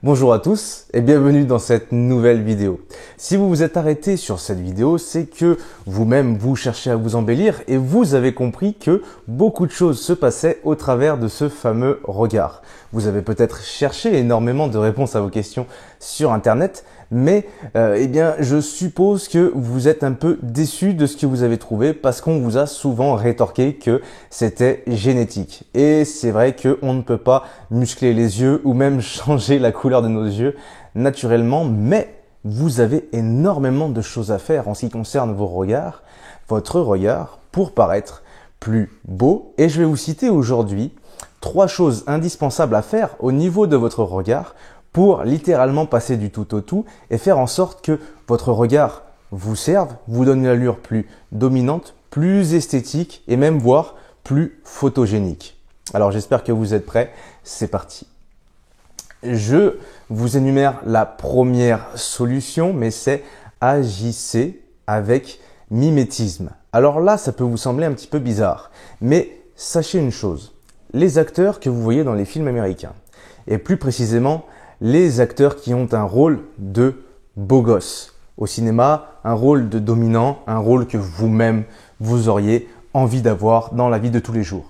Bonjour à tous et bienvenue dans cette nouvelle vidéo. Si vous vous êtes arrêté sur cette vidéo, c'est que vous-même vous cherchez à vous embellir et vous avez compris que beaucoup de choses se passaient au travers de ce fameux regard. Vous avez peut-être cherché énormément de réponses à vos questions sur Internet, mais je suppose que vous êtes un peu déçu de ce que vous avez trouvé parce qu'on vous a souvent rétorqué que c'était génétique. Et c'est vrai qu'on ne peut pas muscler les yeux ou même changer la couleur de nos yeux naturellement, mais vous avez énormément de choses à faire en ce qui concerne votre regard, pour paraître plus beau. Et je vais vous citer aujourd'hui 3 choses indispensables à faire au niveau de votre regard pour littéralement passer du tout au tout et faire en sorte que votre regard vous serve, vous donne une allure plus dominante, plus esthétique et même voire plus photogénique. Alors j'espère que vous êtes prêts, c'est parti. Je vous énumère la première solution, mais c'est agissez avec mimétisme. Alors là, ça peut vous sembler un petit peu bizarre, mais sachez une chose, les acteurs que vous voyez dans les films américains, et plus précisément les acteurs qui ont un rôle de beau gosse. Au cinéma, un rôle de dominant, un rôle que vous-même vous auriez envie d'avoir dans la vie de tous les jours.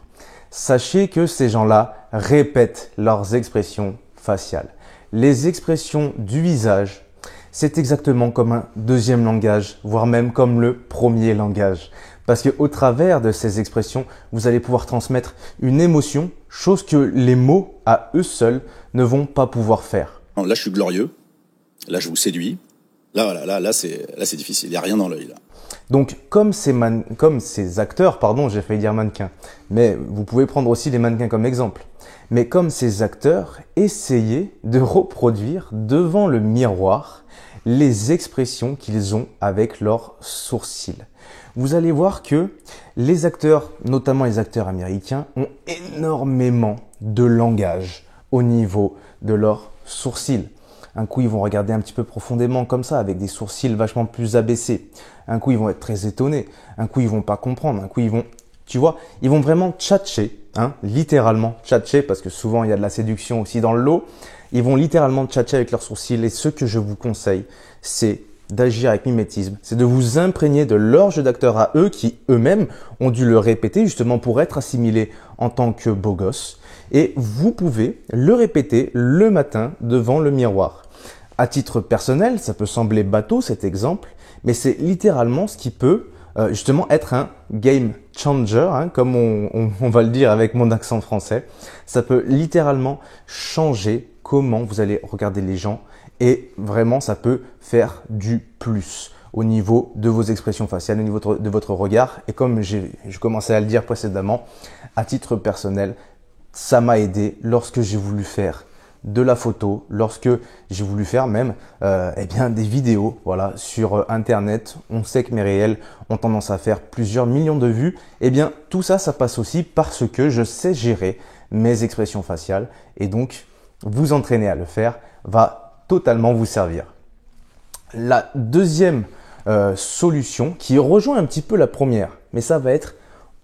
Sachez que ces gens-là répètent leurs expressions faciales. Les expressions du visage, c'est exactement comme un deuxième langage, voire même comme le premier langage. Parce qu'au travers de ces expressions, vous allez pouvoir transmettre une émotion, chose que les mots à eux seuls ne vont pas pouvoir faire. Là, je suis glorieux. Là, je vous séduis. Là, c'est difficile. Il n'y a rien dans l'œil, là. Donc, comme ces acteurs, j'ai failli dire mannequins, mais vous pouvez prendre aussi les mannequins comme exemple. Mais comme ces acteurs, essayez de reproduire devant le miroir les expressions qu'ils ont avec leurs sourcils. Vous allez voir que les acteurs, notamment les acteurs américains, ont énormément de langage au niveau de leurs sourcils. Un coup, ils vont regarder un petit peu profondément comme ça, avec des sourcils vachement plus abaissés. Un coup, ils vont être très étonnés. Un coup, ils vont pas comprendre. Un coup, ils vont vraiment tchatcher, littéralement tchatcher, parce que souvent, il y a de la séduction aussi dans le lot. Ils vont littéralement tchatcher avec leurs sourcils. Et ce que je vous conseille, c'est d'agir avec mimétisme. C'est de vous imprégner de leur jeu d'acteur à eux, qui eux-mêmes ont dû le répéter justement pour être assimilés en tant que beau gosse. Et vous pouvez le répéter le matin devant le miroir. À titre personnel, ça peut sembler bateau cet exemple, mais c'est littéralement ce qui peut justement être un game changer, comme on va le dire avec mon accent français. Ça peut littéralement changer comment vous allez regarder les gens et vraiment ça peut faire du plus au niveau de vos expressions faciales, au niveau de votre regard. Et comme je commençais à le dire précédemment, à titre personnel, ça m'a aidé lorsque j'ai voulu faire de la photo, lorsque j'ai voulu faire même des vidéos sur Internet. On sait que mes réels ont tendance à faire plusieurs millions de vues. Tout ça, ça passe aussi parce que je sais gérer mes expressions faciales et donc vous entraîner à le faire va totalement vous servir. La deuxième solution qui rejoint un petit peu la première, mais ça va être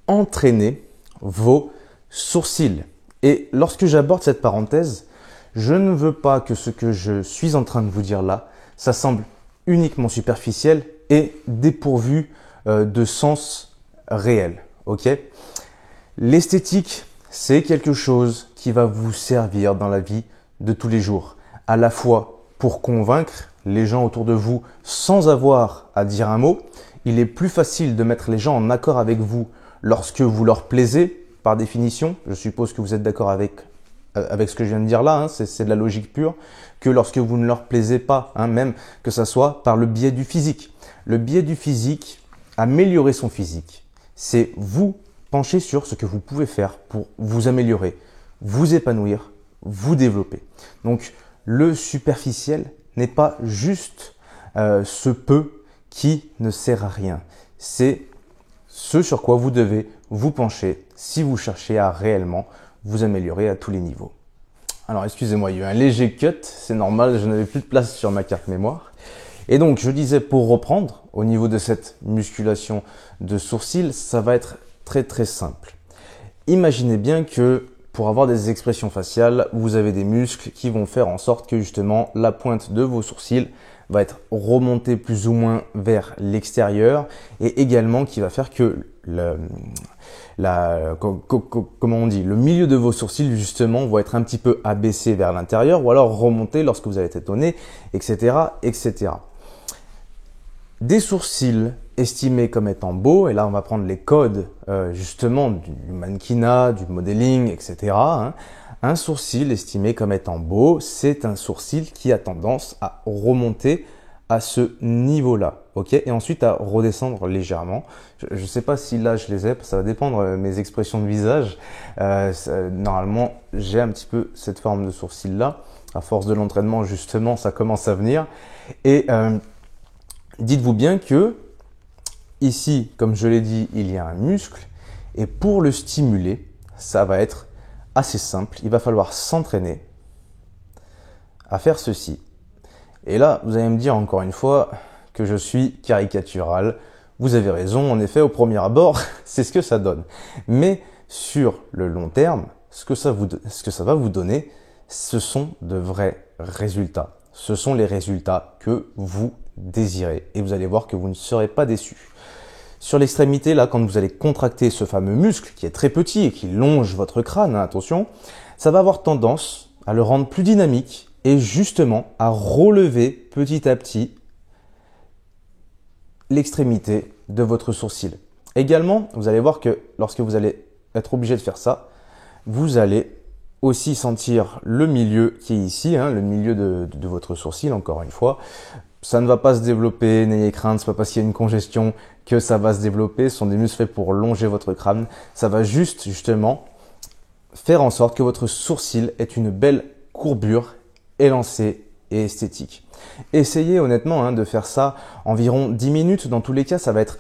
entraîner vos sourcils. Et lorsque j'aborde cette parenthèse, je ne veux pas que ce que je suis en train de vous dire là, ça semble uniquement superficiel et dépourvu de sens réel. Ok ? L'esthétique, c'est quelque chose qui va vous servir dans la vie de tous les jours, à la fois pour convaincre les gens autour de vous sans avoir à dire un mot. Il est plus facile de mettre les gens en accord avec vous lorsque vous leur plaisez, par définition. Je suppose que vous êtes d'accord avec ce que je viens de dire là, c'est de la logique pure, que lorsque vous ne leur plaisez pas, même que ça soit par le biais du physique. Le biais du physique, améliorer son physique, c'est vous pencher sur ce que vous pouvez faire pour vous améliorer, vous épanouir, vous développer. Donc le superficiel n'est pas juste ce peu qui ne sert à rien. C'est ce sur quoi vous devez vous pencher si vous cherchez à réellement vous améliorer à tous les niveaux. Alors excusez-moi, il y a eu un léger cut, c'est normal, je n'avais plus de place sur ma carte mémoire. Et donc je disais, pour reprendre, au niveau de cette musculation de sourcils, ça va être très très simple. Imaginez bien que pour avoir des expressions faciales, vous avez des muscles qui vont faire en sorte que justement la pointe de vos sourcils va être remontée plus ou moins vers l'extérieur et également qui va faire que comment on dit, le milieu de vos sourcils justement va être un petit peu abaissé vers l'intérieur ou alors remonté lorsque vous allez tétonner, etc., etc. Des sourcils estimés comme étant beaux, et là on va prendre les codes justement du mannequinat, du modeling, etc. Un sourcil estimé comme étant beau, c'est un sourcil qui a tendance à remonter à ce niveau-là, ok, et ensuite à redescendre légèrement. Je ne sais pas si là je les ai, ça va dépendre de mes expressions de visage. Normalement, j'ai un petit peu cette forme de sourcil-là. À force de l'entraînement, justement, ça commence à venir. Et dites-vous bien que ici, comme je l'ai dit, il y a un muscle. Et pour le stimuler, ça va être assez simple. Il va falloir s'entraîner à faire ceci. Et là, vous allez me dire encore une fois que je suis caricatural. Vous avez raison, en effet, au premier abord, c'est ce que ça donne. Mais sur le long terme, ce que ça va vous donner, ce sont de vrais résultats. Ce sont les résultats que vous désirez. Et vous allez voir que vous ne serez pas déçus. Sur l'extrémité, là, quand vous allez contracter ce fameux muscle qui est très petit et qui longe votre crâne, attention, ça va avoir tendance à le rendre plus dynamique et justement à relever petit à petit l'extrémité de votre sourcil. Également, vous allez voir que lorsque vous allez être obligé de faire ça, vous allez aussi sentir le milieu qui est ici, le milieu de votre sourcil, encore une fois. Ça ne va pas se développer, n'ayez crainte, c'est pas parce qu'il y a une congestion que ça va se développer. Ce sont des muscles faits pour longer votre crâne. Ça va juste, justement, faire en sorte que votre sourcil ait une belle courbure élancée et esthétique. Essayez honnêtement de faire ça environ 10 minutes. Dans tous les cas, ça va être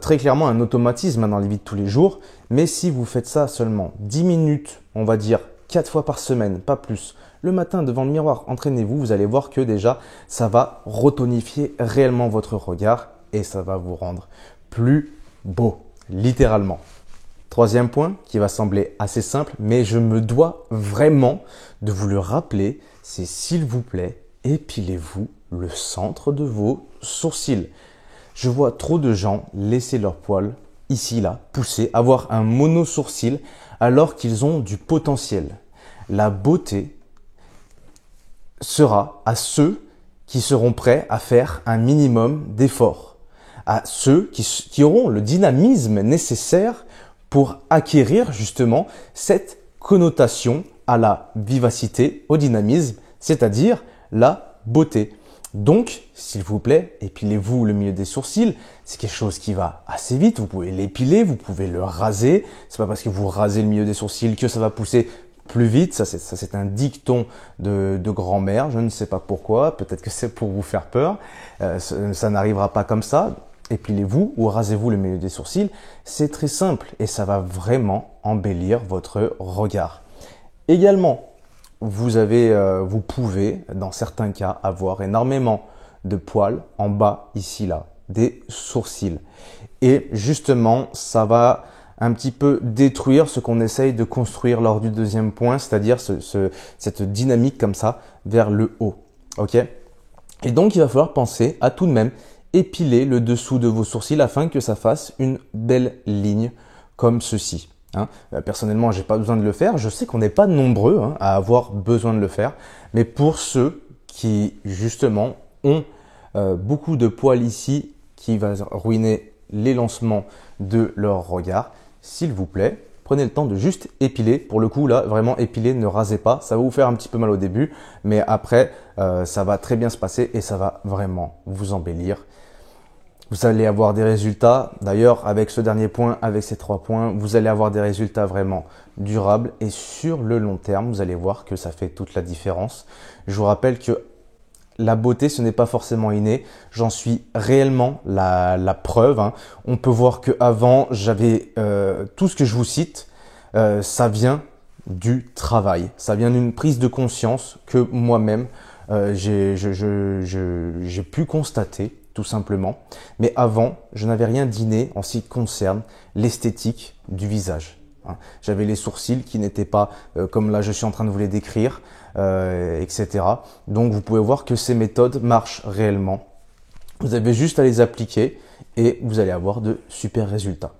très clairement un automatisme dans la vie de tous les jours. Mais si vous faites ça seulement 10 minutes, on va dire 4 fois par semaine, pas plus, le matin devant le miroir, entraînez-vous, vous allez voir que déjà, ça va retonifier réellement votre regard et ça va vous rendre plus beau, littéralement. Troisième point qui va sembler assez simple, mais je me dois vraiment de vous le rappeler, c'est s'il vous plaît, épilez-vous le centre de vos sourcils. Je vois trop de gens laisser leurs poils ici, là, pousser, avoir un mono-sourcil alors qu'ils ont du potentiel. La beauté sera à ceux qui seront prêts à faire un minimum d'efforts, à ceux qui auront le dynamisme nécessaire pour acquérir justement cette connotation à la vivacité, au dynamisme, c'est-à-dire la beauté. Donc, s'il vous plaît, épilez-vous le milieu des sourcils. C'est quelque chose qui va assez vite. Vous pouvez l'épiler, vous pouvez le raser. C'est pas parce que vous rasez le milieu des sourcils que ça va pousser plus vite. Ça c'est un dicton de grand-mère. Je ne sais pas pourquoi. Peut-être que c'est pour vous faire peur. Ça n'arrivera pas comme ça. Épilez-vous ou rasez-vous le milieu des sourcils. C'est très simple et ça va vraiment embellir votre regard. Également, vous pouvez, dans certains cas, avoir énormément de poils en bas, ici, là, des sourcils. Et justement, ça va un petit peu détruire ce qu'on essaye de construire lors du deuxième point, c'est-à-dire cette dynamique comme ça vers le haut. Ok ? Et donc, il va falloir penser à tout de même épiler le dessous de vos sourcils afin que ça fasse une belle ligne comme ceci. Personnellement, j'ai pas besoin de le faire. Je sais qu'on n'est pas nombreux à avoir besoin de le faire, mais pour ceux qui justement ont beaucoup de poils ici qui va ruiner l'élancement de leur regard, s'il vous plaît, prenez le temps de juste épiler. Pour le coup, là, vraiment épiler, ne rasez pas. Ça va vous faire un petit peu mal au début, mais après, ça va très bien se passer et ça va vraiment vous embellir. Vous allez avoir des résultats. D'ailleurs, avec ce dernier point, avec ces 3 points, vous allez avoir des résultats vraiment durables. Et sur le long terme, vous allez voir que ça fait toute la différence. Je vous rappelle que la beauté, ce n'est pas forcément inné. J'en suis réellement la preuve. On peut voir qu'avant, j'avais tout ce que je vous cite, ça vient du travail. Ça vient d'une prise de conscience que moi-même, j'ai pu constater. Tout simplement. Mais avant, je n'avais rien d'inné en ce qui concerne l'esthétique du visage. hein. J'avais les sourcils qui n'étaient pas comme là je suis en train de vous les décrire, etc. Donc vous pouvez voir que ces méthodes marchent réellement. Vous avez juste à les appliquer et vous allez avoir de super résultats.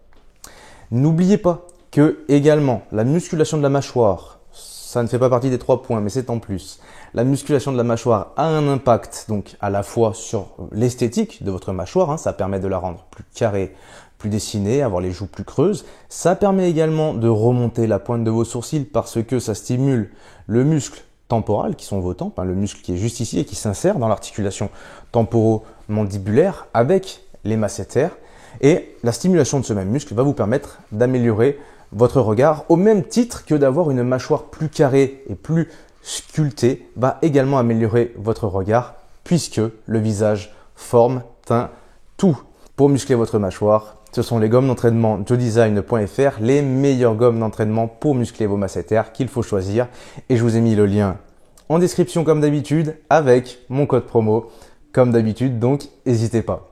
N'oubliez pas que également la musculation de la mâchoire, ça ne fait pas partie des 3 points, mais c'est en plus. La musculation de la mâchoire a un impact donc à la fois sur l'esthétique de votre mâchoire, hein, ça permet de la rendre plus carrée, plus dessinée, avoir les joues plus creuses. Ça permet également de remonter la pointe de vos sourcils parce que ça stimule le temporal, qui sont vos tempes, hein, le muscle qui est juste ici et qui s'insère dans l'articulation temporo-mandibulaire avec les masséters. Et la stimulation de ce même muscle va vous permettre d'améliorer votre regard au même titre que d'avoir une mâchoire plus carrée et plus sculptée va également améliorer votre regard puisque le visage forme un tout. Pour muscler votre mâchoire, ce sont les gommes d'entraînement joedesign.fr, les meilleures gommes d'entraînement pour muscler vos masséters qu'il faut choisir. Et je vous ai mis le lien en description comme d'habitude avec mon code promo comme d'habitude, donc n'hésitez pas.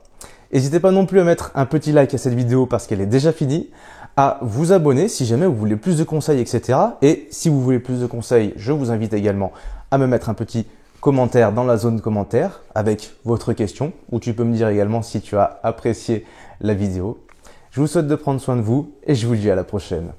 N'hésitez pas non plus à mettre un petit like à cette vidéo parce qu'elle est déjà finie, à vous abonner si jamais vous voulez plus de conseils, etc. Et si vous voulez plus de conseils, je vous invite également à me mettre un petit commentaire dans la zone commentaire avec votre question, où tu peux me dire également si tu as apprécié la vidéo. Je vous souhaite de prendre soin de vous et je vous dis à la prochaine.